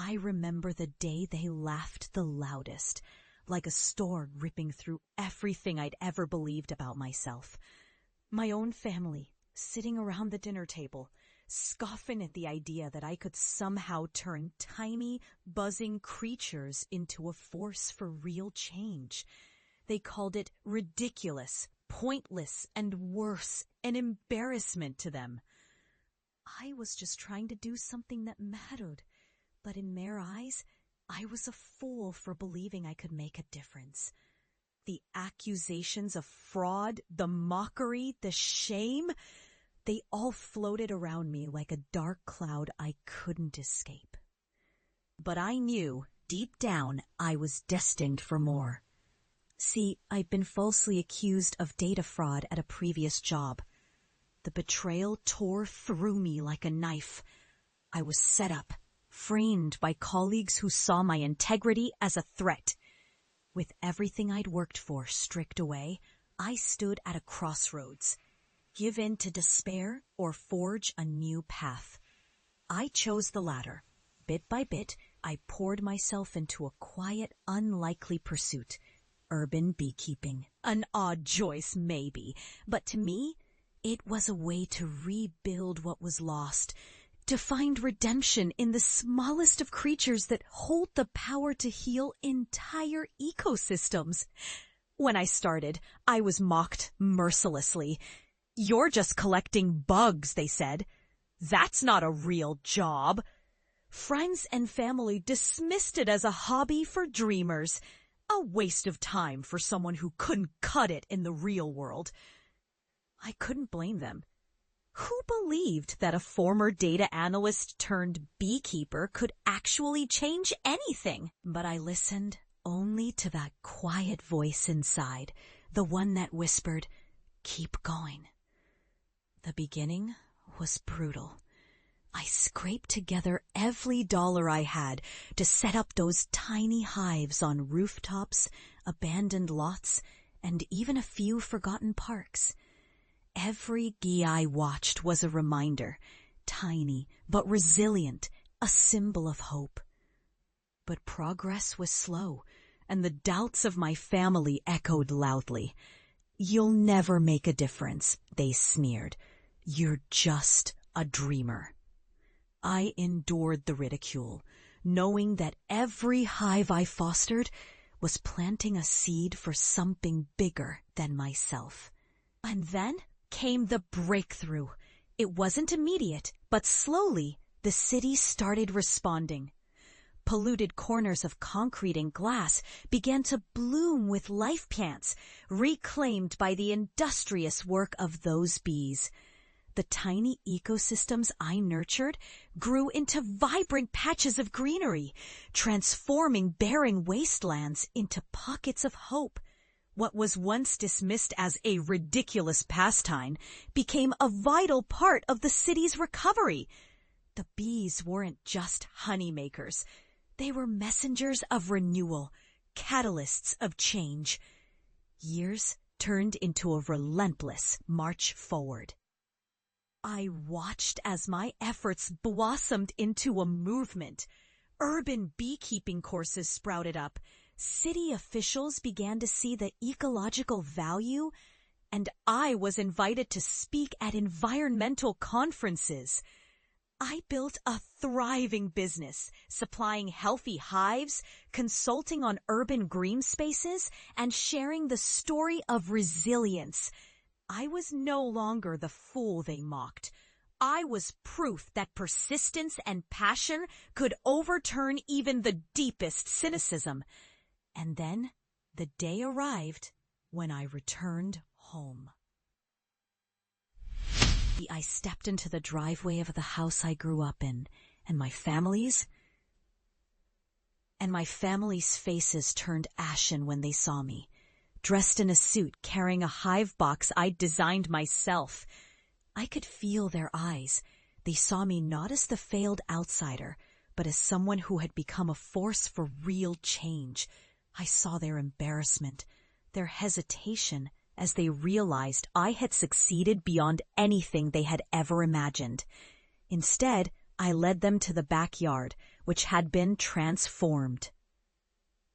I remember the day they laughed the loudest, like a storm ripping through everything I'd ever believed about myself. My own family, sitting around the dinner table, scoffing at the idea that I could somehow turn tiny, buzzing creatures into a force for real change. They called it ridiculous, pointless, and worse, an embarrassment to them. I was just trying to do something that mattered, but in their eyes, I was a fool for believing I could make a difference. The accusations of fraud, the mockery, the shame, they all floated around me like a dark cloud I couldn't escape. But I knew, deep down, I was destined for more. See, I'd been falsely accused of data fraud at a previous job. The betrayal tore through me like a knife. I was set up, framed by colleagues who saw my integrity as a threat. With everything I'd worked for stripped away, I stood at a crossroads. Give in to despair or forge a new path. I chose the latter. Bit by bit, I poured myself into a quiet, unlikely pursuit. Urban beekeeping. An odd choice, maybe, but to me, it was a way to rebuild what was lost, to find redemption in the smallest of creatures that hold the power to heal entire ecosystems. When I started, I was mocked mercilessly. "You're just collecting bugs," they said. "That's not a real job." Friends and family dismissed it as a hobby for dreamers. A waste of time for someone who couldn't cut it in the real world. I couldn't blame them. Who believed that a former data analyst turned beekeeper could actually change anything? But I listened only to that quiet voice inside, the one that whispered, "Keep going." The beginning was brutal. I scraped together every dollar I had to set up those tiny hives on rooftops, abandoned lots, and even a few forgotten parks. Every bee I watched was a reminder, tiny but resilient, a symbol of hope. But progress was slow, and the doubts of my family echoed loudly. "You'll never make a difference," they sneered. "You're just a dreamer." I endured the ridicule, knowing that every hive I fostered was planting a seed for something bigger than myself. And then came the breakthrough. It wasn't immediate, but slowly the city started responding. Polluted corners of concrete and glass began to bloom with life plants, reclaimed by the industrious work of those bees. The tiny ecosystems I nurtured grew into vibrant patches of greenery, transforming barren wastelands into pockets of hope. What was once dismissed as a ridiculous pastime became a vital part of the city's recovery. The bees weren't just honeymakers. They were messengers of renewal, catalysts of change. Years turned into a relentless march forward. I watched as my efforts blossomed into a movement. Urban beekeeping courses sprouted up. City officials began to see the ecological value, and I was invited to speak at environmental conferences. I built a thriving business, supplying healthy hives, consulting on urban green spaces, and sharing the story of resilience. I was no longer the fool they mocked. I was proof that persistence and passion could overturn even the deepest cynicism. And then the day arrived when I returned home. I stepped into the driveway of the house I grew up in, and my family's faces turned ashen when they saw me, dressed in a suit carrying a hive box I'd designed myself. I could feel their eyes. They saw me not as the failed outsider, but as someone who had become a force for real change. I saw their embarrassment, their hesitation, as they realized I had succeeded beyond anything they had ever imagined. Instead, I led them to the backyard, which had been transformed.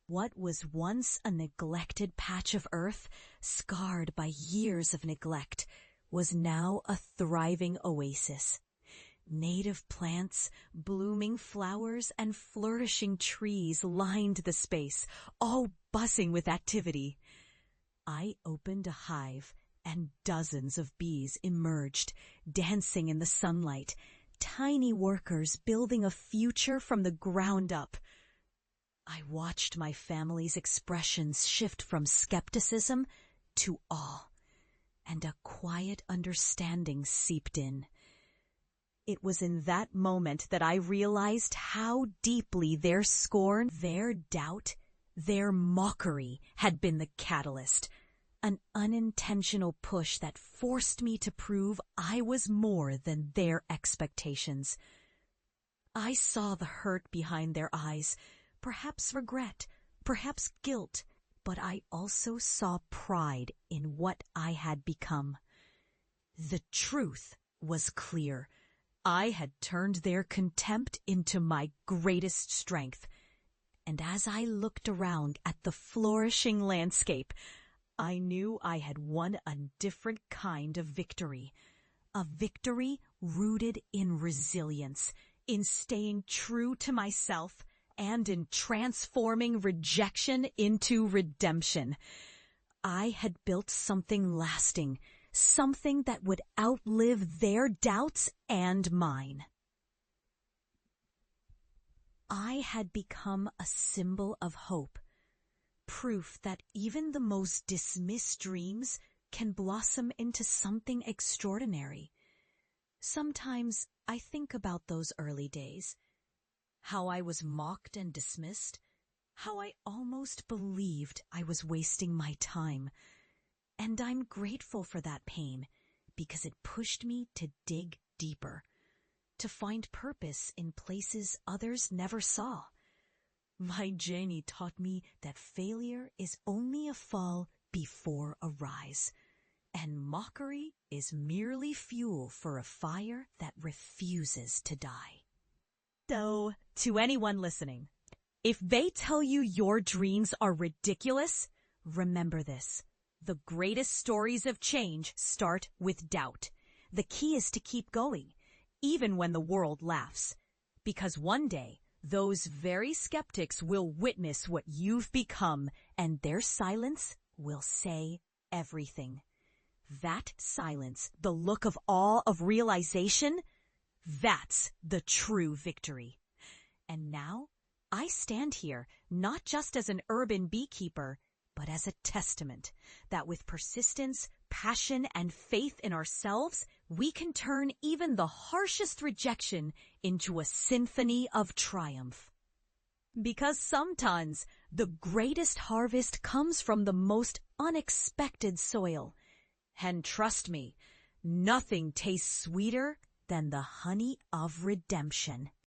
What was once a neglected patch of earth, scarred by years of neglect, was now a thriving oasis. Native plants, blooming flowers, and flourishing trees lined the space, all buzzing with activity. I opened a hive, and dozens of bees emerged, dancing in the sunlight, tiny workers building a future from the ground up. I watched my family's expressions shift from skepticism to awe, and a quiet understanding seeped in. It was in that moment that I realized how deeply their scorn, their doubt, their mockery had been the catalyst, an unintentional push that forced me to prove I was more than their expectations. I saw the hurt behind their eyes, perhaps regret, perhaps guilt, but I also saw pride in what I had become. The truth was clear. I had turned their contempt into my greatest strength. And as I looked around at the flourishing landscape, I knew I had won a different kind of victory. A victory rooted in resilience, in staying true to myself, and in transforming rejection into redemption. I had built something lasting, something that would outlive their doubts and mine. I had become a symbol of hope, proof that even the most dismissed dreams can blossom into something extraordinary. Sometimes I think about those early days, how I was mocked and dismissed, how I almost believed I was wasting my time. And I'm grateful for that pain because it pushed me to dig deeper, to find purpose in places others never saw. My journey taught me that failure is only a fall before a rise, and mockery is merely fuel for a fire that refuses to die. So, to anyone listening, if they tell you your dreams are ridiculous, remember this. The greatest stories of change start with doubt. The key is to keep going, even when the world laughs. Because one day, those very skeptics will witness what you've become, and their silence will say everything. That silence, the look of awe of realization, that's the true victory. And now, I stand here not just as an urban beekeeper, but as a testament that with persistence, passion, and faith in ourselves, we can turn even the harshest rejection into a symphony of triumph. Because sometimes the greatest harvest comes from the most unexpected soil. And trust me, nothing tastes sweeter than the honey of redemption.